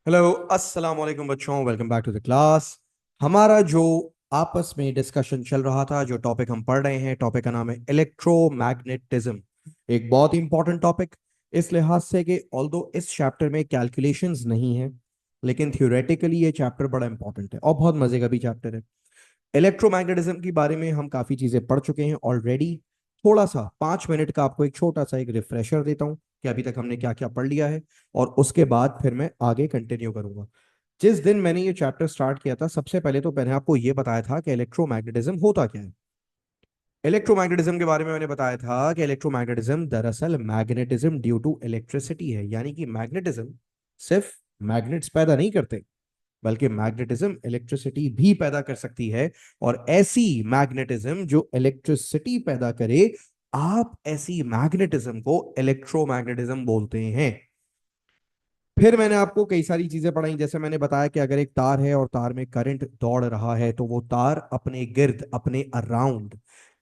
Hello, अस्सलाम वालेकुम बच्चों। Welcome back to the class. हमारा जो आपस में डिस्कशन चल रहा था, जो टॉपिक हम पढ़ रहे हैं, टॉपिक का नाम है इलेक्ट्रोमैग्नेटिज्म। एक बहुत ही इंपॉर्टेंट टॉपिक इस लिहाज से कि ऑल्दो इस चैप्टर में कैलकुलेशंस नहीं है, लेकिन थियोरेटिकली ये चैप्टर बड़ा इंपॉर्टेंट है और बहुत मजे का भी चैप्टर है। इलेक्ट्रोमैग्नेटिज्म के बारे में हम काफी चीजें पढ़ चुके हैं ऑलरेडी। थोड़ा सा 5 मिनट का आपको एक छोटा सा एक रिफ्रेशर देता हूं कि अभी तक हमने क्या क्या पढ़ लिया है, और उसके बाद फिर मैं आगे कंटिन्यू करूंगा। जिस दिन मैंने ये चैप्टर स्टार्ट किया था, सबसे पहले तो मैंने आपको ये बताया था कि इलेक्ट्रोमैग्नेटिज्म होता क्या है। इलेक्ट्रोमैग्नेटिज्म के बारे में मैंने बताया था कि इलेक्ट्रोमैग्नेटिज्म दरअसल मैग्नेटिज्म ड्यू टू इलेक्ट्रिसिटी है, यानी कि मैग्नेटिज्म सिर्फ मैग्नेट्स पैदा नहीं करते, बल्कि मैग्नेटिज्म इलेक्ट्रिसिटी भी पैदा कर सकती है। और ऐसी मैग्नेटिज्म जो इलेक्ट्रिसिटी पैदा करे, आप ऐसी मैग्नेटिज्म को इलेक्ट्रोमैग्नेटिज्म बोलते हैं। फिर मैंने आपको कई सारी चीजें पढ़ाई, जैसे मैंने बताया कि अगर एक तार है और तार में करंट दौड़ रहा है, तो वो तार अपने गिर्द, अपने अराउंड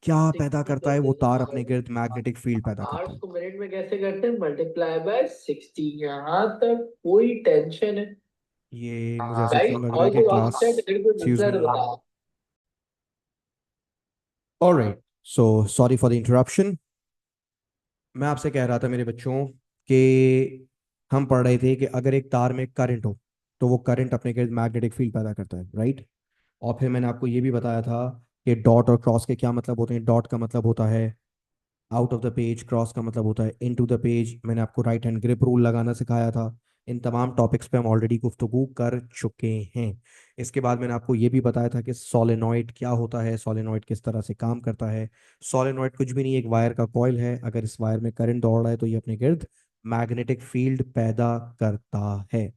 क्या पैदा 60 करता है? वो करते तार हैं। अपने गिर्द मैग्नेटिक फील्ड पैदा करता आर्ट्स है। को मिनट में कैसे करते हैं? Multiply by 60। यहाँ तक कोई टेंशन है? ये मुझे ऐसा गाइस क्यों लग रहा ऑल है कि द क्लास, ऑफसेट मेरे को एक्सक्यूज नजर मी। बताओ। Alright, so sorry for the interruption. मैं आपसे कह रहा था मेरे बच्चों कि हम पढ़ रहे थे कि अगर एक तार में करंट हो, तो वो करंट अपने गिर्द मैग्नेटिक फील्ड पैदा करता है, राइट। और फिर मैंने आपको ये भी बताया था कि डॉट और क्रॉस के क्या मतलब होते हैं। डॉट का मतलब होता है out of the page, cross का मतलब होता है इनटू द पेज। मैंने आपको राइट हैंड ग्रिप रूल लगाना सिखाया था। इन तमाम टॉपिक्स पे हम ऑलरेडी गुफ्तगू कर चुके हैं। इसके बाद मैंने आपको ये भी बताया था कि सोलेनॉइड क्या होता है, सोलेनॉइड किस तरह से काम करता है। सोलेनॉइड कुछ भी नहीं, एक वायर का कॉइल है। अगर इस वायर में करंट दौड़ रहा है, तो ये अपने गिर्द मैग्नेटिक फील्ड पैदा करता है।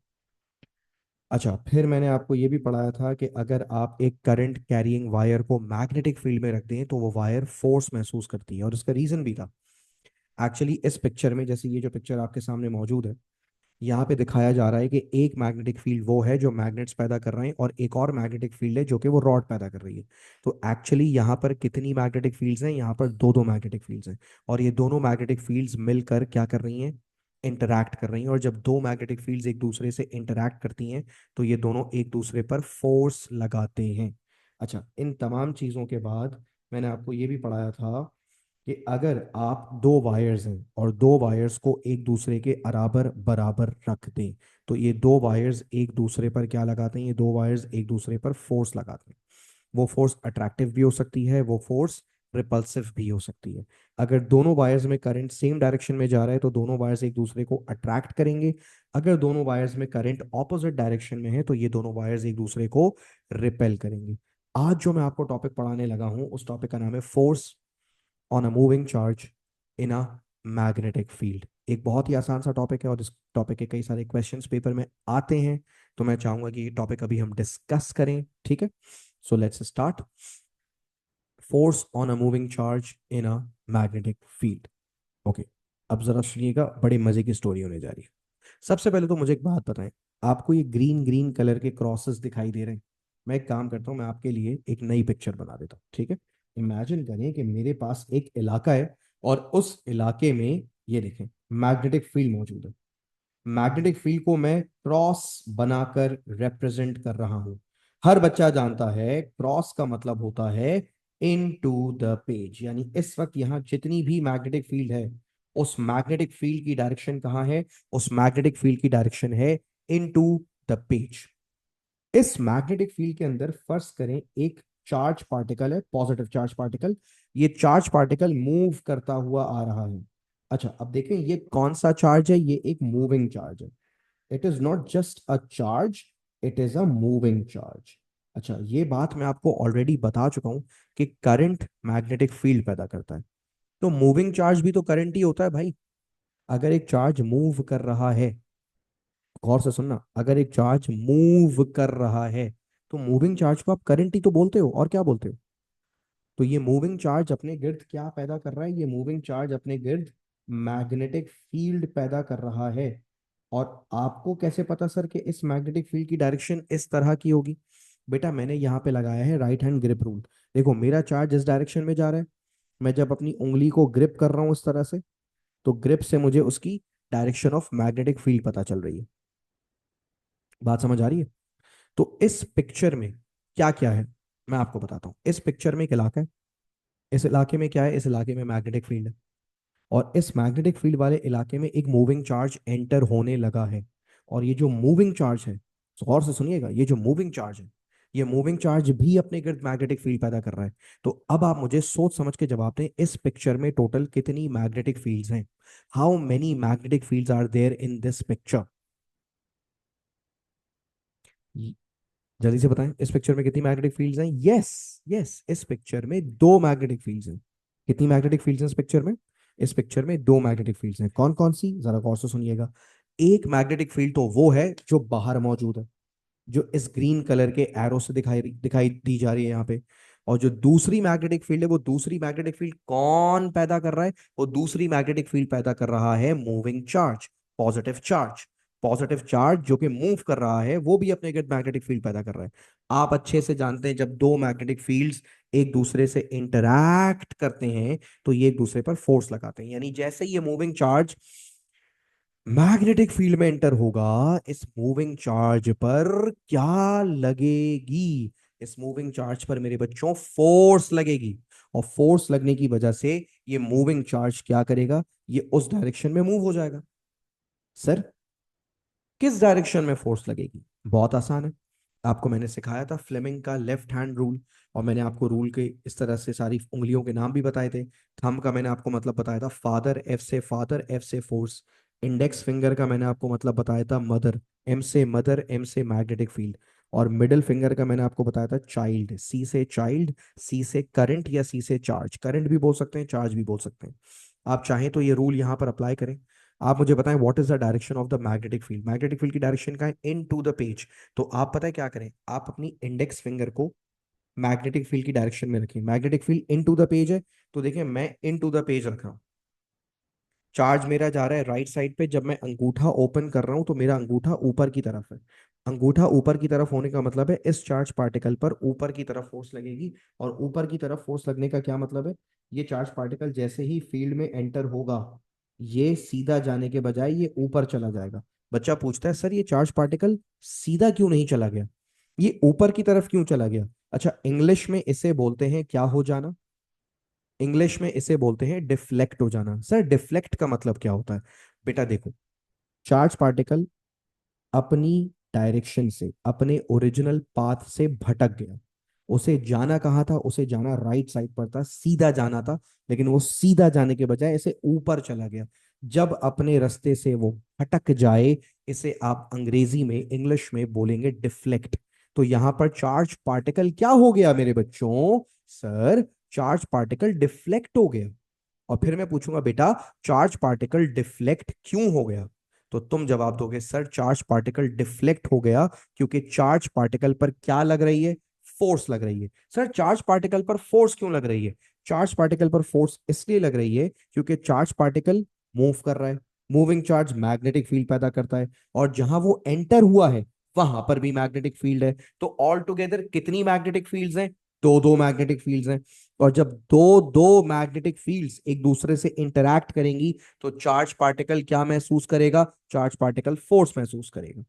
अच्छा, फिर मैंने आपको ये भी पढ़ाया था कि अगर आप एक करंट कैरिंग वायर को मैग्नेटिक फील्ड में रख दें, तो वो वायर फोर्स महसूस करती है, और इसका रीजन भी था। एक्चुअली इस पिक्चर में, जैसे ये जो पिक्चर आपके सामने मौजूद है, यहाँ पे दिखाया जा रहा है कि एक मैग्नेटिक फील्ड वो है जो मैग्नेट्स पैदा कर रहे हैं, और एक और मैग्नेटिक फील्ड है जो कि वो रॉड पैदा कर रही है। तो एक्चुअली यहाँ पर कितनी मैग्नेटिक फील्ड्स हैं? यहाँ पर दो दो मैग्नेटिक फील्ड्स हैं, और ये दोनों मैग्नेटिक फील्ड्स मिलकर क्या कर रही हैं? इंटरैक्ट कर रही हैं। और जब दो मैग्नेटिक फील्ड्स एक दूसरे से इंटरैक्ट करती हैं, तो ये दोनों एक दूसरे पर फोर्स लगाते हैं। अच्छा, इन तमाम चीज़ों के बाद मैंने आपको ये भी पढ़ाया था कि अगर आप दो वायर्स हैं और दो वायर्स को एक दूसरे के बराबर बराबर रख दें, तो ये दो वायर्स एक दूसरे पर क्या लगाते हैं? ये दो वायर्स एक दूसरे पर फोर्स लगाते हैं। वो फोर्स अट्रैक्टिव भी हो सकती है, वो फोर्स रिपल्सिव भी हो सकती है। अगर दोनों वायर्स में करंट सेम डायरेक्शन में जा रहा है, तो दोनों वायर्स एक दूसरे को अट्रैक्ट करेंगे। अगर दोनों वायर्स में करंट ऑपोजिट डायरेक्शन में है, तो ये दोनों वायर्स एक दूसरे को रिपेल करेंगे। आज जो मैं आपको टॉपिक पढ़ाने लगा हूं, उस टॉपिक का नाम है force on a moving charge in a magnetic field. एक बहुत ही आसान सा टॉपिक है, और इस टॉपिक के कई सारे क्वेश्चंस पेपर में आते हैं। तो मैं चाहूंगा कि ये टॉपिक अभी हम डिस्कस करें, ठीक है। So let's start. Force on a moving charge in a magnetic field. Okay, अब जरा सुनिएगा, बड़े मजे की स्टोरी होने जा रही है। सबसे पहले तो मुझे एक बात बताएं, आपको ये ग्रीन ग्रीन कलर के क्रॉसेस दिखाई दे रहे हैं? मैं एक काम करता हूँ, मैं आपके लिए एक नई पिक्चर बना देता हूँ, ठीक है। इमेजिन करें कि मेरे पास एक इलाका है, और उस इलाके में ये देखें मैग्नेटिक फील्ड मौजूद है। मैग्नेटिक फील्ड को मैं क्रॉस बनाकर रिप्रेजेंट कर रहा हूं। हर बच्चा जानता है क्रॉस का मतलब होता है इन टू द पेज, यानी इस वक्त यहां जितनी भी मैग्नेटिक फील्ड है, उस मैग्नेटिक फील्ड की डायरेक्शन कहाँ है? उस मैग्नेटिक फील्ड की डायरेक्शन है इन टू द पेज। इस मैग्नेटिक फील्ड के अंदर फर्ज करें एक चार्ज पार्टिकल है, पॉजिटिव चार्ज पार्टिकल। ये चार्ज पार्टिकल मूव करता हुआ आ रहा है। अच्छा, अब देखें ये कौन सा चार्ज है? ये एक मूविंग चार्ज है। It is not just a charge, it is a moving charge. अच्छा, ये बात मैं आपको ऑलरेडी बता चुका हूं कि करंट मैग्नेटिक फील्ड पैदा करता है। तो मूविंग चार्ज भी तो करंट ही होता है भाई। अगर एक चार्ज मूव कर रहा है, गौर से सुनना, अगर एक चार्ज मूव कर रहा है, तो मूविंग चार्ज को आप करंट ही तो बोलते हो, और क्या बोलते हो? तो ये मूविंग चार्ज अपने गिर्द क्या पैदा कर रहा है? ये मूविंग चार्ज अपने गिर्द मैग्नेटिक फील्ड पैदा कर रहा है। और आपको कैसे पता सर कि इस मैग्नेटिक फील्ड की डायरेक्शन इस तरह की होगी? बेटा, मैंने यहाँ पे लगाया है राइट हैंड ग्रिप रूल। देखो, मेरा चार्ज इस डायरेक्शन में जा रहा है। मैं जब अपनी उंगली को ग्रिप कर रहा हूँ इस तरह से, तो ग्रिप से मुझे उसकी डायरेक्शन ऑफ मैग्नेटिक फील्ड पता चल रही है। बात समझ आ रही है? तो इस पिक्चर में क्या क्या है मैं आपको बताता हूँ। इस पिक्चर में एक इलाका है, इस इलाके में क्या है, इस इलाके में मैग्नेटिक फील्ड है, और इस मैग्नेटिक फील्ड वाले इलाके में एक मूविंग चार्ज एंटर होने लगा है। और ये जो मूविंग चार्ज है, गौर से सुनिएगा, ये जो मूविंग चार्ज है, ये मूविंग चार्ज भी अपने गिर्द मैग्नेटिक फील्ड पैदा कर रहा है। तो अब आप मुझे सोच समझ के जवाब दें, इस पिक्चर में टोटल कितनी मैग्नेटिक फील्ड्स हैं? How many magnetic fields are there in this picture? जल्दी से बताएं, इस पिक्चर में कितनी मैग्नेटिक फील्ड्स हैं? यस, यस, इस पिक्चर में दो मैग्नेटिक फील्ड्स हैं। कितनी मैग्नेटिक फील्ड्स हैं इस पिक्चर में? इस पिक्चर में दो मैग्नेटिक फील्ड्स हैं। कौन कौन सी, जरा गौर से सुनिएगा। एक मैग्नेटिक फील्ड तो वो है जो बाहर मौजूद है, जो इस ग्रीन कलर के एरो से दिखाई दिखाई दी जा रही है यहाँ पे। और जो दूसरी मैग्नेटिक फील्ड है, वो दूसरी मैग्नेटिक फील्ड कौन पैदा कर रहा है? वो दूसरी मैग्नेटिक फील्ड पैदा कर रहा है moving charge, positive charge. Positive charge जो कि मूव कर रहा है, वो भी अपने गिर्द मैग्नेटिक फील्ड पैदा कर रहा है। आप अच्छे से जानते हैं, जब दो मैग्नेटिक फील्ड्स एक दूसरे से इंटरैक्ट करते हैं तो ये एक दूसरे पर फोर्स लगाते हैं। यानी जैसे ये मूविंग चार्ज मैग्नेटिक फील्ड में एंटर होगा, इस मूविंग चार्ज पर क्या लगेगी? इस मूविंग चार्ज पर मेरे बच्चों फोर्स लगेगी। और फोर्स लगने की वजह से ये मूविंग चार्ज क्या करेगा? ये उस डायरेक्शन में मूव हो जाएगा। सर, किस डायरेक्शन में फोर्स लगेगी? बहुत आसान है। आपको मैंने सिखाया था फ्लेमिंग का लेफ्ट हैंड रूल, और मैंने आपको रूल के इस तरह से सारी उंगलियों के नाम भी बताए थे। थंब का मैंने आपको मतलब बताया था फादर, एफ से फादर, एफ से फोर्स। इंडेक्स फिंगर का मैंने आपको मतलब बताया था मदर, एम से मदर, एम से मैग्नेटिक फील्ड। और मिडिल फिंगर का मैंने आपको बताया था चाइल्ड, सी से चाइल्ड, सी से करंट या सी से चार्ज। करंट भी बोल सकते हैं, चार्ज भी बोल सकते हैं। आप चाहें तो ये रूल यहाँ पर अप्लाई करें। आप मुझे बताएं what is the direction of the magnetic field? Magnetic field की डायरेक्शन का है इन टू द पेज। तो आप पता है क्या करें, आप अपनी इंडेक्स फिंगर को मैग्नेटिक फील्ड की डायरेक्शन में रखें। Magnetic field into the page है, तो देखिए मैं इन टू द पेज रख रहा हूँ। चार्ज मेरा जा रहा है राइट साइड पे, जब मैं अंगूठा ओपन कर रहा हूं तो मेरा अंगूठा ऊपर की तरफ है। अंगूठा ऊपर की तरफ होने का मतलब है इस चार्ज पार्टिकल पर ऊपर की तरफ फोर्स लगेगी। और ऊपर की तरफ फोर्स लगने का क्या मतलब है? ये चार्ज पार्टिकल जैसे ही फील्ड में एंटर होगा, ये सीधा जाने के बजाय ये ऊपर चला जाएगा। बच्चा पूछता है सर ये चार्ज पार्टिकल सीधा क्यों नहीं चला गया, ये ऊपर की तरफ क्यों चला गया? अच्छा, इंग्लिश में इसे बोलते हैं क्या हो जाना? इंग्लिश में इसे बोलते हैं डिफ्लेक्ट हो जाना। सर डिफ्लेक्ट का मतलब क्या होता है? बेटा देखो, चार्ज पार्टिकल अपनी डायरेक्शन से, अपने ओरिजिनल पाथ से भटक गया। उसे जाना कहाँ था? उसे जाना राइट साइड पर था, सीधा जाना था। लेकिन वो सीधा जाने के बजाय इसे ऊपर चला गया। जब अपने रास्ते से वो भटक जाए, इसे आप अंग्रेजी में, इंग्लिश में बोलेंगे डिफ्लेक्ट। तो यहां पर चार्ज पार्टिकल क्या हो गया मेरे बच्चों? सर, चार्ज पार्टिकल डिफ्लेक्ट हो गया। और फिर मैं पूछूंगा बेटा, चार्ज पार्टिकल डिफ्लेक्ट क्यों हो गया? तो तुम जवाब दोगे सर चार्ज पार्टिकल डिफ्लेक्ट हो गया क्योंकि चार्ज पार्टिकल पर क्या लग रही है? फोर्स लग रही है। सर चार्ज पार्टिकल पर फोर्स क्यों लग रही है? चार्ज पार्टिकल पर फोर्स इसलिए लग रही है क्योंकि चार्ज पार्टिकल मूव कर रहा है। मूविंग चार्ज मैग्नेटिक फील्ड पैदा करता है, और जहां वो एंटर हुआ है वहां पर भी मैग्नेटिक फील्ड है। तो ऑल टुगेदर कितनी मैग्नेटिक फील्ड्स हैं? दो दो मैग्नेटिक फील्ड्स हैं। और जब दो दो मैग्नेटिक फील्ड्स एक दूसरे से इंटरैक्ट करेंगी तो चार्ज पार्टिकल क्या महसूस करेगा? चार्ज पार्टिकल फोर्स महसूस करेगा।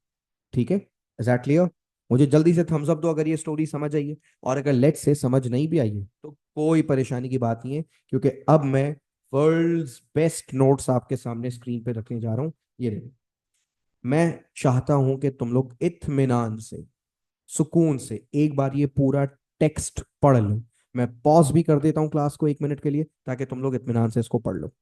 ठीक है, इज दैट क्लियर? मुझे जल्दी से थम्स अप दो अगर ये स्टोरी समझ आई है। और अगर लेट से समझ नहीं भी आई है तो कोई परेशानी की बात नहीं है, क्योंकि अब मैं वर्ल्ड्स बेस्ट नोट्स आपके सामने स्क्रीन पे रखने जा रहा हूं। ये देखो, मैं चाहता हूं कि तुम लोग इत्मीनान से, सुकून से एक बार ये पूरा टेक्स्ट पढ़ लो। मैं पॉज भी कर देता हूँ क्लास को 1 मिनट के लिए, ताकि तुम लोग इत्मीनान से इसको पढ़ लो।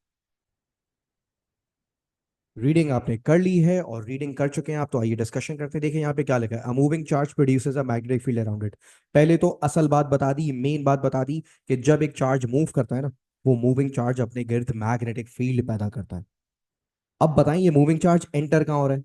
रीडिंग आपने कर ली है और रीडिंग कर चुके हैं आप, तो आइए डिस्कशन करते हैं। देखिए यहाँ पे क्या लिखा है, a moving charge produces a magnetic field around it. पहले तो असल बात बता दी, मेन बात बता दी कि जब एक चार्ज मूव करता है ना, वो मूविंग चार्ज अपने गिर्द मैग्नेटिक फील्ड पैदा करता है। अब बताएं ये मूविंग चार्ज एंटर कहाँ हो रहा है?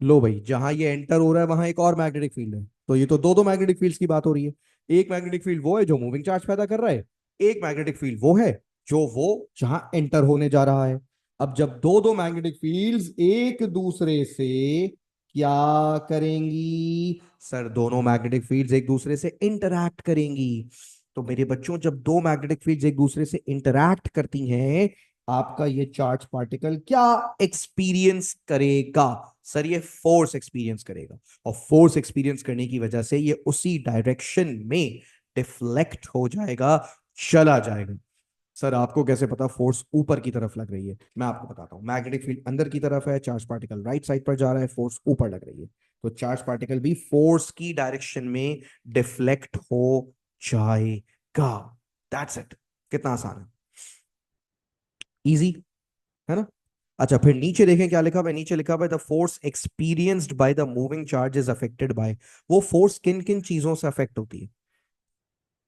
लो भाई, जहां ये एंटर हो रहा है वहां एक और मैग्नेटिक फील्ड है, तो ये तो दो दो मैग्नेटिक फील्ड्स की बात हो रही है। एक मैग्नेटिक फील्ड वो है जो मूविंग चार्ज पैदा कर रहा है, एक मैग्नेटिक फील्ड वो है जो वो जहां एंटर होने जा रहा है। अब जब दो दो मैग्नेटिक फील्ड्स एक दूसरे से क्या करेंगी? सर दोनों मैग्नेटिक फील्ड्स एक दूसरे से इंटरैक्ट करेंगी। तो मेरे बच्चों, जब दो मैग्नेटिक फील्ड्स एक दूसरे से इंटरैक्ट करती हैं, आपका ये चार्ज पार्टिकल क्या एक्सपीरियंस करेगा? सर ये फोर्स एक्सपीरियंस करेगा, और फोर्स एक्सपीरियंस करने की वजह से ये उसी डायरेक्शन में डिफ्लेक्ट हो जाएगा, चला जाएगा। सर आपको कैसे पता फोर्स ऊपर की तरफ लग रही है? मैं आपको बताता हूँ। मैग्नेटिक फील्ड अंदर की तरफ है, चार्ज पार्टिकल राइट साइड पर जा रहा है, फोर्स ऊपर लग रही है, तो चार्ज पार्टिकल भी फोर्स की डायरेक्शन में डिफ्लेक्ट हो जाएगा। That's it. कितना आसान है, इजी है ना? अच्छा, फिर नीचे देखें क्या लिखा हुआ है। नीचे लिखा हुआ है the force experienced by the moving charge is affected by. वो फोर्स किन किन चीजों से अफेक्ट होती है?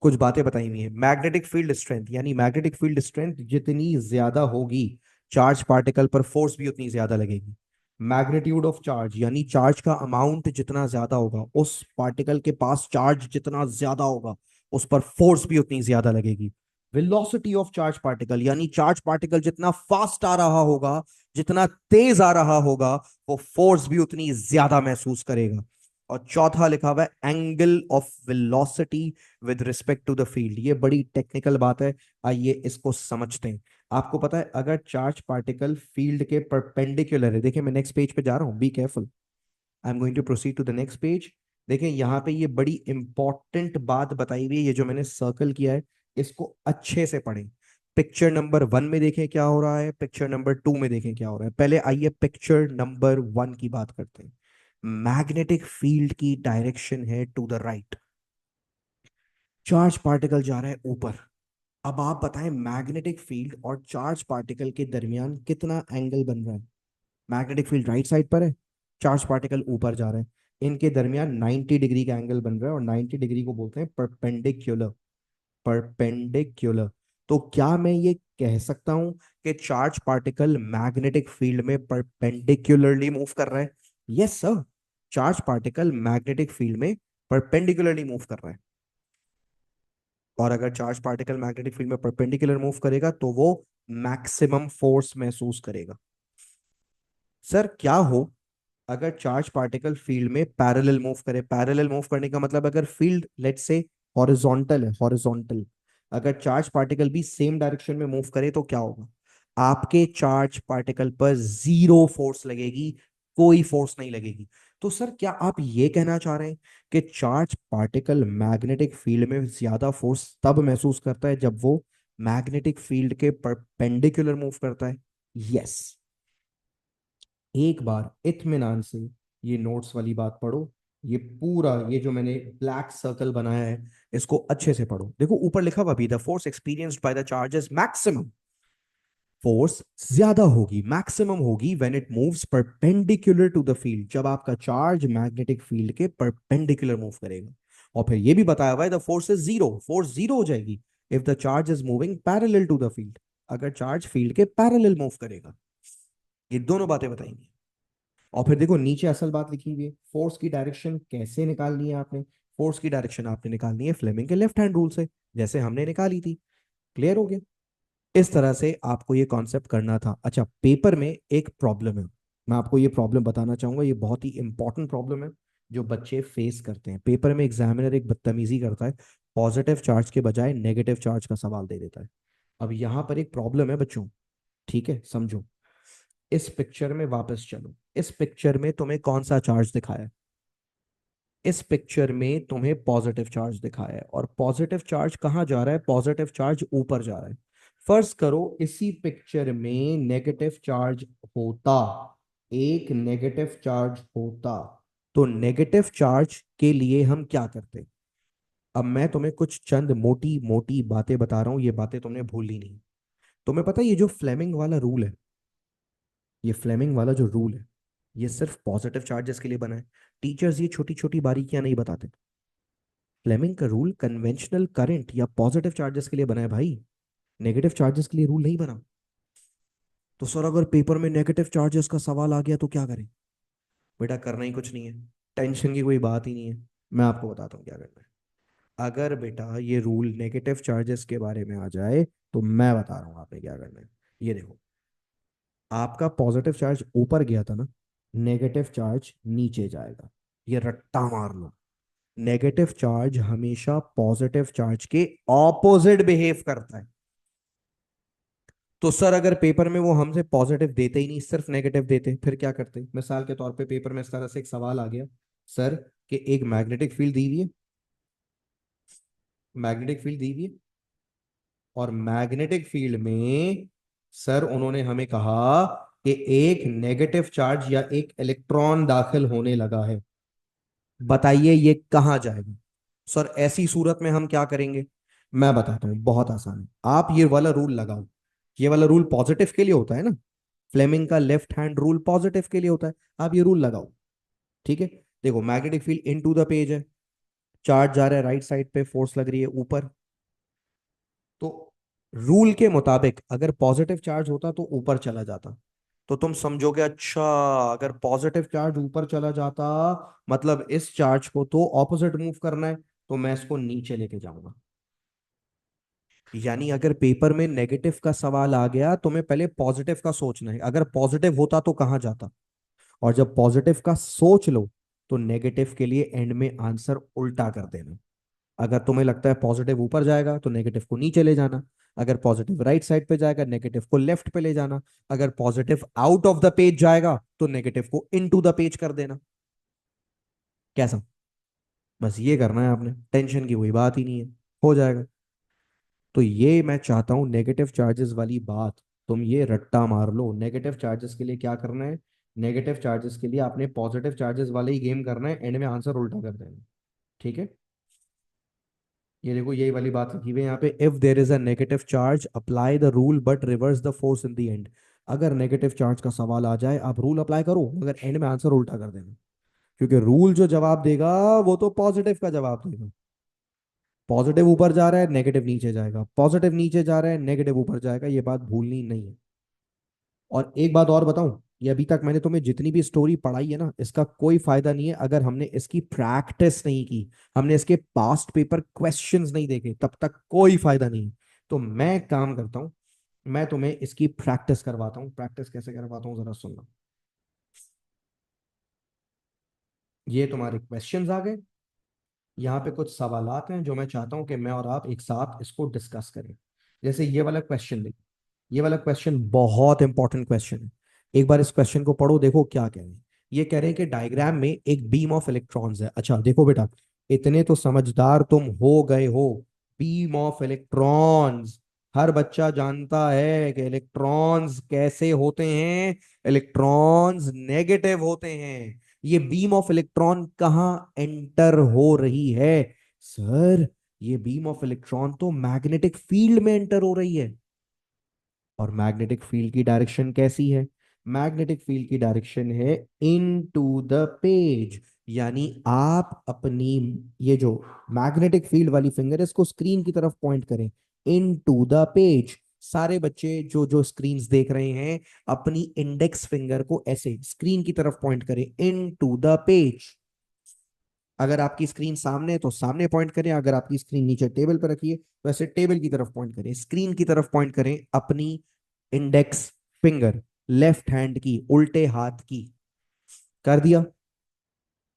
कुछ बातें बताई हुई है। मैग्नेटिक फील्ड स्ट्रेंथ, यानी मैग्नेटिक फील्ड स्ट्रेंथ जितनी ज्यादा होगी, चार्ज पार्टिकल पर फोर्स भी उतनी ज्यादा लगेगी। मैग्नीट्यूड ऑफ चार्ज, यानी चार्ज का अमाउंट जितना ज्यादा होगा, उस पार्टिकल के पास चार्ज जितना ज्यादा होगा, उस पर फोर्स भी उतनी ज्यादा लगेगी। वेलोसिटी ऑफ चार्ज पार्टिकल, यानी चार्ज पार्टिकल जितना फास्ट आ रहा होगा, जितना तेज आ रहा होगा, वो फोर्स भी उतनी ज्यादा महसूस करेगा। और चौथा लिखा हुआ है angle of velocity with respect to the field. ये बड़ी टेक्निकल बात है, आइए इसको समझते हैं। आपको पता है अगर चार्ज पार्टिकल फील्ड के परपेंडिकुलर है, देखिए मैं नेक्स्ट पेज पे जा रहा हूं, be careful, I am going to proceed to the next page. देखिए यहाँ पे ये बड़ी इंपॉर्टेंट बात बताई हुई है, ये जो मैंने सर्कल किया है इसको अच्छे से पढ़ें। पिक्चर नंबर 1 में देखें क्या हो रहा है, पिक्चर नंबर 2 में देखें क्या हो रहा है। पहले आइए पिक्चर नंबर 1 की बात करते हैं। मैग्नेटिक फील्ड की डायरेक्शन है to the right, charge particle जा रहा है ऊपर। अब आप बताएं मैग्नेटिक फील्ड और चार्ज पार्टिकल के दरमियान कितना एंगल बन रहा है? मैग्नेटिक फील्ड राइट साइड पर है, चार्ज पार्टिकल ऊपर जा रहा है, इनके दरमियान 90 डिग्री का एंगल बन रहा है, और 90 डिग्री को बोलते हैं परपेंडिकुलर। परपेंडिकुलर। तो क्या मैं ये कह सकता हूं कि चार्ज पार्टिकल मैग्नेटिक फील्ड में परपेंडिकुलरली मूव कर रहा है? Yes sir, charge particle magnetic field में परपेंडिकुलरली मूव कर रहा है। और अगर चार्ज पार्टिकल मैग्नेटिक फील्ड में परपेंडिकुलर मूव करेगा तो वो मैक्सिमम फोर्स महसूस करेगा। सर क्या हो अगर चार्ज पार्टिकल फील्ड में पैरेलल मूव करे? पैरेलल मूव करने का मतलब अगर फील्ड लेट्स से हॉरिजॉन्टल है, हॉरिजॉन्टल, अगर चार्ज पार्टिकल भी सेम डायरेक्शन में मूव करे तो क्या होगा? आपके चार्ज पार्टिकल पर जीरो फोर्स लगेगी, कोई फोर्स नहीं लगेगी। तो सर क्या आप ये कहना चाह रहे हैं कि चार्ज पार्टिकल मैग्नेटिक फील्ड में ज्यादा फोर्स तब महसूस करता है जब वो मैग्नेटिक फील्ड के परपेंडिकुलर मूव करता है? यस। एक बार इत्मीनान से ये नोट्स वाली बात पढ़ो, ये पूरा ये जो मैंने ब्लैक सर्कल बनाया है इसको अच्छे से पढ़ो। देखो ऊपर लिखा हुआ भी the force experienced by the charges maximum, force ज्यादा होगी, मैक्सिमम होगी when it moves perpendicular to the field, जब आपका चार्ज मैग्नेटिक फील्ड के परपेंडिकुलर मूव करेगा। और फिर ये भी बताया हुआ है the force is zero, force zero हो जाएगी if the charge is moving parallel to the field, अगर चार्ज फील्ड के पैरेलल मूव करेगा। ये दोनों बातें बताएंगी। और फिर देखो नीचे असल बात लिखी हुई है, फोर्स की डायरेक्शन कैसे निकालनी है आपने? फोर्स की डायरेक्शन आपने निकालनी है फ्लेमिंग के लेफ्ट हैंड रूल से, जैसे हमने निकाली थी। क्लियर हो गया? इस तरह से आपको ये कॉन्सेप्ट करना था। अच्छा, पेपर में एक प्रॉब्लम है, मैं आपको ये प्रॉब्लम बताना चाहूंगा, ये बहुत ही इंपॉर्टेंट प्रॉब्लम है जो बच्चे फेस करते हैं। पेपर में एग्जामिनर एक बदतमीजी करता है, पॉजिटिव चार्ज के बजाय नेगेटिव चार्ज का सवाल दे देता है। अब यहाँ पर एक प्रॉब्लम है बच्चों, ठीक है समझो। इस पिक्चर में वापस चलो, इस पिक्चर में तुम्हें कौन सा चार्ज दिखाया है? इस पिक्चर में तुम्हें पॉजिटिव चार्ज दिखाया है, और पॉजिटिव चार्ज कहाँ जा रहा है? पॉजिटिव चार्ज ऊपर जा रहा है। फर्ज करो इसी पिक्चर में नेगेटिव चार्ज होता, एक नेगेटिव चार्ज होता, तो नेगेटिव चार्ज के लिए हम क्या करते? अब मैं तुम्हें कुछ चंद मोटी मोटी बातें बता रहा हूं, ये बातें तुमने भूलनी नहीं। तुम्हें पता है ये जो फ्लेमिंग वाला रूल है, ये फ्लेमिंग वाला जो रूल है, ये सिर्फ पॉजिटिव चार्जेस के लिए बना है। टीचर्स ये छोटी छोटी बारीकियां नहीं बताते। फ्लेमिंग का रूल कन्वेंशनल करंट या पॉजिटिव चार्जेस के लिए बना है भाई, नेगेटिव चार्जेस के लिए रूल नहीं बना। तो सर अगर पेपर में नेगेटिव चार्जेस का सवाल आ गया तो क्या करें? बेटा करना ही कुछ नहीं है, टेंशन की कोई बात ही नहीं है। मैं आपको बताता हूँ क्या करना है। अगर बेटा ये रूल नेगेटिव चार्जेस के बारे में आ जाए तो मैं बता रहा हूँ आपने क्या करना है। ये देखो, आपका पॉजिटिव चार्ज ऊपर गया था ना, नेगेटिव चार्ज नीचे जाएगा। ये रट्टा मार लो, नेगेटिव चार्ज हमेशा पॉजिटिव चार्ज के ऑपोजिट बिहेव करता है। तो सर अगर पेपर में वो हमसे पॉजिटिव देते ही नहीं, सिर्फ नेगेटिव देते, फिर क्या करते? मिसाल के तौर पे पेपर में इस तरह से एक सवाल आ गया सर कि एक मैग्नेटिक फील्ड दी हुई है, मैग्नेटिक फील्ड दी हुई है, और मैग्नेटिक फील्ड में सर उन्होंने हमें कहा कि एक नेगेटिव चार्ज या एक इलेक्ट्रॉन दाखिल होने लगा है, बताइए ये कहाँ जाएगा? सर ऐसी सूरत में हम क्या करेंगे? मैं बताता हूँ, बहुत आसान है। आप ये वाला रूल लगाओ, ये वाला रूल पॉजिटिव के लिए होता है ना, फ्लेमिंग का लेफ्ट हैंड रूल पॉजिटिव के लिए होता है। आप ये रूल लगाओ, ठीक है? देखो magnetic field into the page है, चार्ज जा रहा है राइट साइड पे, फोर्स लग रही है ऊपर। तो रूल के मुताबिक अगर पॉजिटिव चार्ज होता तो ऊपर चला जाता। तो तुम समझोगे अच्छा, अगर पॉजिटिव चार्ज ऊपर चला जाता मतलब इस चार्ज को तो ऑपोजिट मूव करना है, तो मैं इसको नीचे लेके जाऊंगा। यानी अगर पेपर में नेगेटिव का सवाल आ गया तो मैं पहले पॉजिटिव का सोचना है, अगर पॉजिटिव होता तो कहां जाता। और जब पॉजिटिव का सोच लो तो नेगेटिव के लिए एंड में आंसर उल्टा कर देना। अगर तुम्हें लगता है पॉजिटिव ऊपर जाएगा तो नेगेटिव को नीचे ले जाना, अगर पॉजिटिव राइट साइड पे जाएगा नेगेटिव को लेफ्ट पे ले जाना, अगर positive out of the page जाएगा तो नेगेटिव को इनटू द पेज कर देना। कैसा? बस ये करना है आपने, टेंशन की कोई बात ही नहीं है, हो जाएगा। तो ये मैं चाहता हूं नेगेटिव चार्जेस वाली बात तुम ये रट्टा मार लो। नेगेटिव चार्जेस के लिए क्या करना है? नेगेटिव चार्जेस के लिए आपने पॉजिटिव चार्जेस वाले ही गेम करना है, एंड में आंसर उल्टा कर देना। ठीक है? ये देखो यही वाली बात लिखी हुई है यहाँ पे, if there is a negative charge apply the rule but reverse the force in the end. अगर नेगेटिव चार्ज का सवाल आ जाए आप रूल अप्लाई करो, मगर एंड में आंसर उल्टा कर देना, क्योंकि रूल जो जवाब देगा वो तो पॉजिटिव का जवाब देगा। पॉजिटिव ऊपर जा रहा है नेगेटिव नीचे जाएगा, पॉजिटिव नीचे जा रहा है नेगेटिव ऊपर जाएगा, ये बात भूलनी नहीं है। और एक बात और बताऊं, ये अभी तक मैंने तुम्हें जितनी भी स्टोरी पढ़ाई है ना, इसका कोई फायदा नहीं है अगर हमने इसकी प्रैक्टिस नहीं की, हमने इसके पास्ट पेपर क्वेश्चंस नहीं देखे, तब तक कोई फायदा नहीं है। तो मैं काम करता हूं, मैं तुम्हें इसकी प्रैक्टिस करवाता हूँ। प्रैक्टिस कैसे करवाता हूँ जरा सुनना। ये तुम्हारे क्वेश्चंस आ गए, यहाँ पे कुछ सवालात हैं जो मैं चाहता हूं कि मैं और आप एक साथ इसको डिस्कस करें। जैसे ये वाला क्वेश्चन देखो, ये वाला क्वेश्चन बहुत इंपॉर्टेंट क्वेश्चन है। एक बार इस क्वेश्चन को पढ़ो, देखो क्या कह रहे हैं। ये कह रहे हैं कि डायग्राम में एक बीम ऑफ इलेक्ट्रॉन्स है। अच्छा देखो बेटा, इतने तो समझदार तुम हो गए हो। बीम ऑफ इलेक्ट्रॉन्स, हर बच्चा जानता है कि इलेक्ट्रॉन्स कैसे होते हैं। इलेक्ट्रॉन्स नेगेटिव होते हैं। ये बीम ऑफ इलेक्ट्रॉन कहाँ एंटर हो रही है? सर ये बीम ऑफ इलेक्ट्रॉन तो मैग्नेटिक फील्ड में एंटर हो रही है। और मैग्नेटिक फील्ड की डायरेक्शन कैसी है? मैग्नेटिक फील्ड की डायरेक्शन है इन टू द पेज। यानी आप अपनी ये जो मैग्नेटिक फील्ड वाली फिंगर है इसको स्क्रीन की तरफ पॉइंट करें, इन टू द पेज। सारे बच्चे जो जो स्क्रीन्स देख रहे हैं, अपनी इंडेक्स फिंगर को ऐसे स्क्रीन की तरफ पॉइंट करें, इन टू द पेज। अगर आपकी स्क्रीन सामने है तो सामने पॉइंट करें, अगर आपकी स्क्रीन नीचे टेबल पर रखिए तो ऐसे टेबल की तरफ पॉइंट करें, स्क्रीन की तरफ पॉइंट करें अपनी इंडेक्स फिंगर, लेफ्ट हैंड की, उल्टे हाथ की। कर दिया?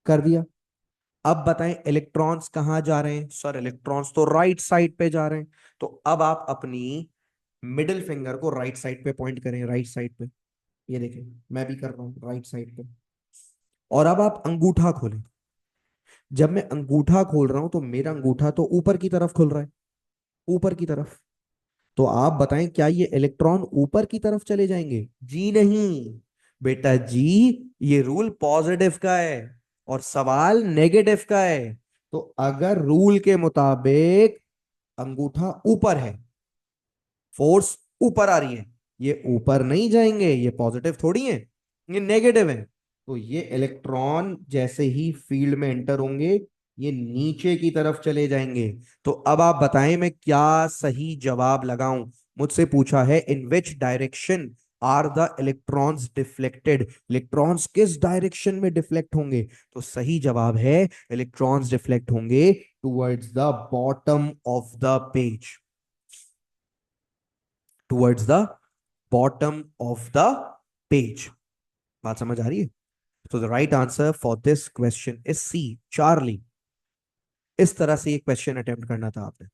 कर दिया। अब बताएं इलेक्ट्रॉन्स कहां जा रहे हैं? सर इलेक्ट्रॉन्स तो राइट साइड पे जा रहे हैं। तो अब आप अपनी मिडिल फिंगर को राइट साइड पे पॉइंट करें, राइट साइड पे। ये देखें मैं भी कर रहा हूं राइट साइड पे। और अब आप अंगूठा खोलें। जब मैं अंगूठा खोल रहा हूं तो मेरा अंगूठा तो ऊपर की तरफ खुल रहा है, ऊपर की तरफ। तो आप बताएं क्या ये इलेक्ट्रॉन ऊपर की तरफ चले जाएंगे? जी नहीं बेटा जी, ये रूल पॉजिटिव का है और सवाल नेगेटिव का है। तो अगर रूल के मुताबिक अंगूठा ऊपर है, फोर्स ऊपर आ रही है, ये ऊपर नहीं जाएंगे, ये पॉजिटिव थोड़ी है, ये नेगेटिव है। तो ये इलेक्ट्रॉन जैसे ही फील्ड में एंटर होंगे ये नीचे की तरफ चले जाएंगे। तो अब आप बताएं मैं क्या सही जवाब लगाऊं? मुझसे पूछा है in which direction are the electrons deflected, electrons किस डायरेक्शन में डिफ्लेक्ट होंगे? तो सही जवाब है इलेक्ट्रॉन्स डिफ्लेक्ट होंगे towards the bottom of the page, towards the bottom of the page. बात समझ आ रही है? तो the right answer for this question is C, Charlie. इस तरह से ये क्वेश्चन अटेम्प्ट करना था आपने।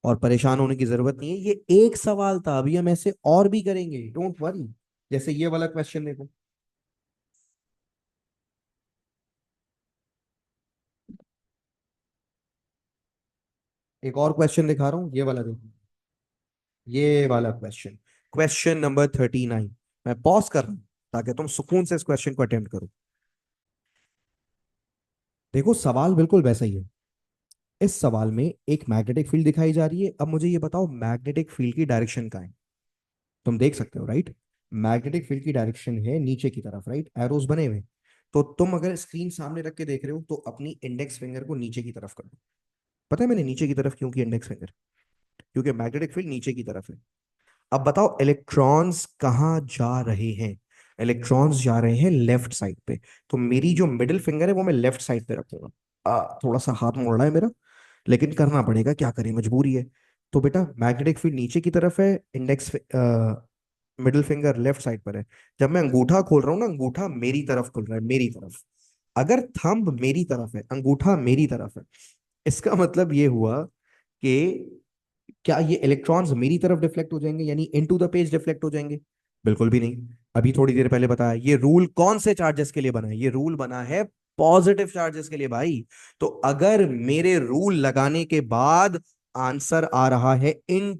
और परेशान होने की जरूरत नहीं है, ये एक सवाल था, अभी हम ऐसे और भी करेंगे, डोंट वरी। जैसे ये वाला क्वेश्चन देखो, एक और क्वेश्चन दिखा रहा हूं, ये वाला देखो, ये वाला क्वेश्चन, क्वेश्चन नंबर 39। मैं पॉज कर रहा हूं ताकि तुम सुकून से इस क्वेश्चन को अटेम्प्ट करो। देखो सवाल बिल्कुल वैसा ही है। इस सवाल में एक मैग्नेटिक फील्ड दिखाई जा रही है। अब मुझे ये बताओ मैग्नेटिक फील्ड की डायरेक्शन क्या है। तुम देख सकते हो राइट, मैग्नेटिक फील्ड की डायरेक्शन है नीचे की तरफ, राइट, एरोस बने हुए। तो तुम अगर स्क्रीन सामने रख के देख रहे हो तो अपनी इंडेक्स फिंगर को नीचे की तरफ कर दो। पता है मैंने नीचे की तरफ क्यों किया इंडेक्स फिंगर? क्योंकि मैग्नेटिक फील्ड नीचे की तरफ है। अब बताओ इलेक्ट्रॉन्स कहाँ जा रहे हैं। इलेक्ट्रॉन्स जा रहे हैं लेफ्ट साइड पे। तो मेरी जो मिडिल फिंगर है वो मैं लेफ्ट साइड पे रखूंगा। थोड़ा सा हाथ मोड़ रहा है मेरा, लेकिन करना पड़ेगा, क्या करें, मजबूरी है। तो बेटा मैग्नेटिक फील्ड नीचे की तरफ है, index middle finger left side पर है। जब मैं अंगूठा खोल रहा हूँ ना, अंगूठा मेरी तरफ खुल रहा है, मेरी तरफ। अगर थंब मेरी तरफ है, अंगूठा मेरी तरफ है, इसका मतलब ये हुआ कि क्या ये इलेक्ट्रॉन्स मेरी तरफ डिफ्लेक्ट हो जाएंगे, यानी इनटू द पेज डिफ्लेक्ट हो जाएंगे? बिल्कुल भी नहीं। अभी थोड़ी देर पहले बताया ये रूल कौन से चार्जेस के लिए बना है, ये रूल बना है पॉजिटिव चार्जेस के लिए भाई। तो अगर मेरे रूल लगाने के बाद आंसर आ रहा है in,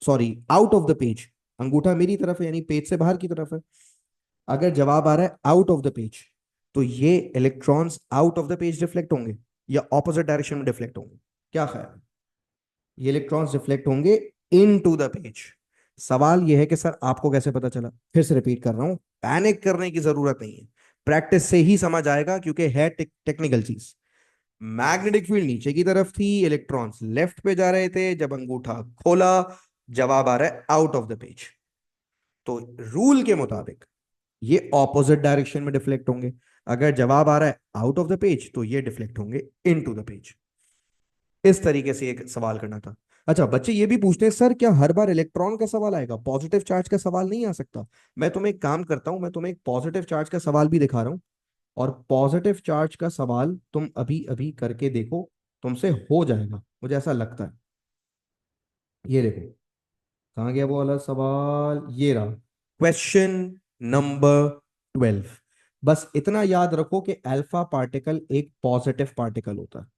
sorry, out of the page, अंगूठा मेरी तरफ है यानी पेज से बाहर की तरफ है, अगर जवाब आ रहा है आउट ऑफ द पेज, तो ये electrons out of the page deflect होंगे या ऑपोजिट डायरेक्शन में डिफ्लेक्ट होंगे? क्या ख्याल है? ये इलेक्ट्रॉन्स रिफ्लेक्ट होंगे इन टू द पेज। सवाल यह है कि सर आपको कैसे पता चला? फिर से रिपीट कर रहा हूं, पैनिक करने की जरूरत नहीं है, प्रैक्टिस से ही समझ आएगा, क्योंकि है टेक्निकल चीज। मैग्नेटिक फील्ड नीचे की तरफ थी, इलेक्ट्रॉन्स लेफ्ट पे जा रहे थे, जब अंगूठा खोला जवाब आ रहा है आउट ऑफ द पेज। तो रूल के मुताबिक ये ऑपोजिट डायरेक्शन में डिफ्लेक्ट होंगे। अगर जवाब आ रहा है आउट ऑफ द पेज तो ये डिफ्लेक्ट होंगे इन टू द पेज। इस तरीके से एक सवाल करना था। अच्छा बच्चे ये भी पूछते हैं सर क्या हर बार इलेक्ट्रॉन का सवाल आएगा, पॉजिटिव चार्ज का सवाल नहीं आ सकता? मैं तुम्हें एक काम करता हूं, मैं तुम्हें एक पॉजिटिव चार्ज का सवाल भी दिखा रहा हूं। और पॉजिटिव चार्ज का सवाल तुम अभी अभी करके देखो, तुमसे हो जाएगा, मुझे ऐसा लगता है। ये देखो, कहाँ गया वो वाला सवाल, ये रहा, क्वेश्चन नंबर 12। बस इतना याद रखो कि अल्फा पार्टिकल एक पॉजिटिव पार्टिकल होता है।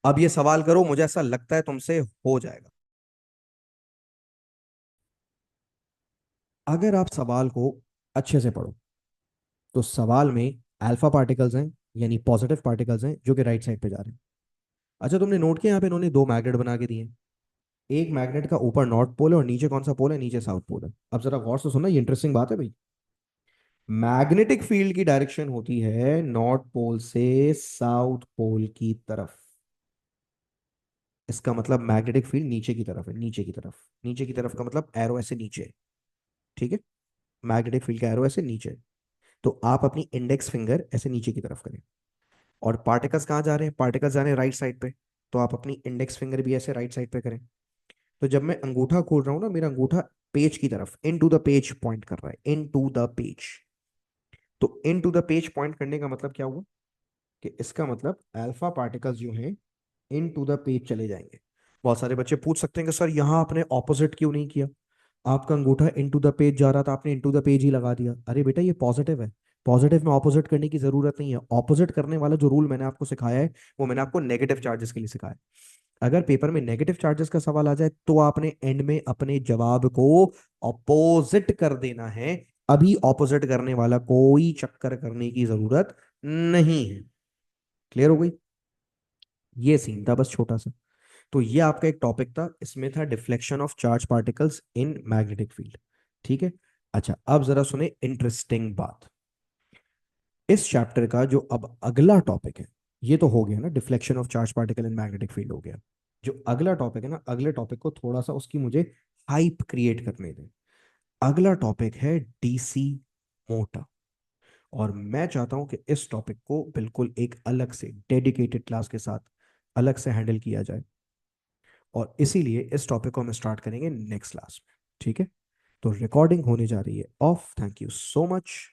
अब ये सवाल करो, मुझे ऐसा लगता है तुमसे हो जाएगा। अगर आप सवाल को अच्छे से पढ़ो तो सवाल में अल्फा पार्टिकल्स हैं, यानी पॉजिटिव पार्टिकल्स हैं जो कि राइट साइड पे जा रहे हैं। अच्छा तुमने नोट किया यहाँ पे इन्होंने दो मैग्नेट बना के दिए हैं। एक मैग्नेट का ऊपर नॉर्थ पोल है और नीचे कौन सा पोल है, नीचे साउथ पोल है। अब जरा गौर से सुनना, ये इंटरेस्टिंग बात है भाई। मैग्नेटिक फील्ड की डायरेक्शन होती है नॉर्थ पोल से साउथ पोल की तरफ। इसका मतलब मैग्नेटिक फील्ड नीचे की तरफ है, नीचे की तरफ। नीचे की तरफ का मतलब एरो ऐसे नीचे है, ठीक है। मैग्नेटिक फील्ड का एरो ऐसे नीचे है। तो आप अपनी इंडेक्स फिंगर ऐसे नीचे की तरफ करें। और पार्टिकल्स कहाँ जा रहे हैं, पार्टिकल्स जा रहे हैं राइट साइड पे। तो आप अपनी इंडेक्स फिंगर भी ऐसे राइट साइड पे करें। तो जब मैं अंगूठा खोल रहा हूँ ना, मेरा अंगूठा पेज की तरफ इन टू द पेज पॉइंट कर रहा है, इन टू द पेज। तो इन टू द पेज पॉइंट करने का मतलब क्या हुआ, कि इसका मतलब अल्फा पार्टिकल्स जो हैं इन टू द पेज चले जाएंगे। बहुत सारे बच्चे पूछ सकते हैं कि सर यहाँ आपने ऑपोजिट क्यों नहीं किया, आपका अंगूठा इनटू द पेज जा रहा था, आपने इनटू द पेज ही लगा दिया। अरे बेटा ये पॉजिटिव है, पॉजिटिव में ऑपोजिट करने की जरूरत नहीं है। ऑपोजिट करने वाला जो रूल मैंने आपको सिखाया है वो मैंने आपको नेगेटिव चार्जेस के लिए सिखाया है। अगर पेपर में नेगेटिव चार्जेस का सवाल आ जाए तो आपने एंड में अपने जवाब को ऑपोजिट कर देना है। अभी ऑपोजिट करने वाला कोई चक्कर करने की जरूरत नहीं है। क्लियर हो गई? ये सीन था बस छोटा सा। तो ये आपका एक टॉपिक था, इसमें था deflection of charge particles in magnetic field, ठीक है। अच्छा अब जरा सुने इंटरेस्टिंग बात। इस चैप्टर का जो अब अगला टॉपिक है, ये तो हो गया ना deflection of charge particle in magnetic field हो गया। जो अगला टॉपिक है ना, अगले टॉपिक को थोड़ा सा उसकी मुझे हाइप क्रिएट करने दें। अगला टॉपिक है डीसी मोटर। और मैं चाहता हूं कि इस टॉपिक को बिल्कुल एक अलग से डेडिकेटेड क्लास के साथ अलग से हैंडल किया जाए। और इसीलिए इस टॉपिक को हम स्टार्ट करेंगे नेक्स्ट क्लास में, ठीक है। तो रिकॉर्डिंग होने जा रही है of, thank you so much.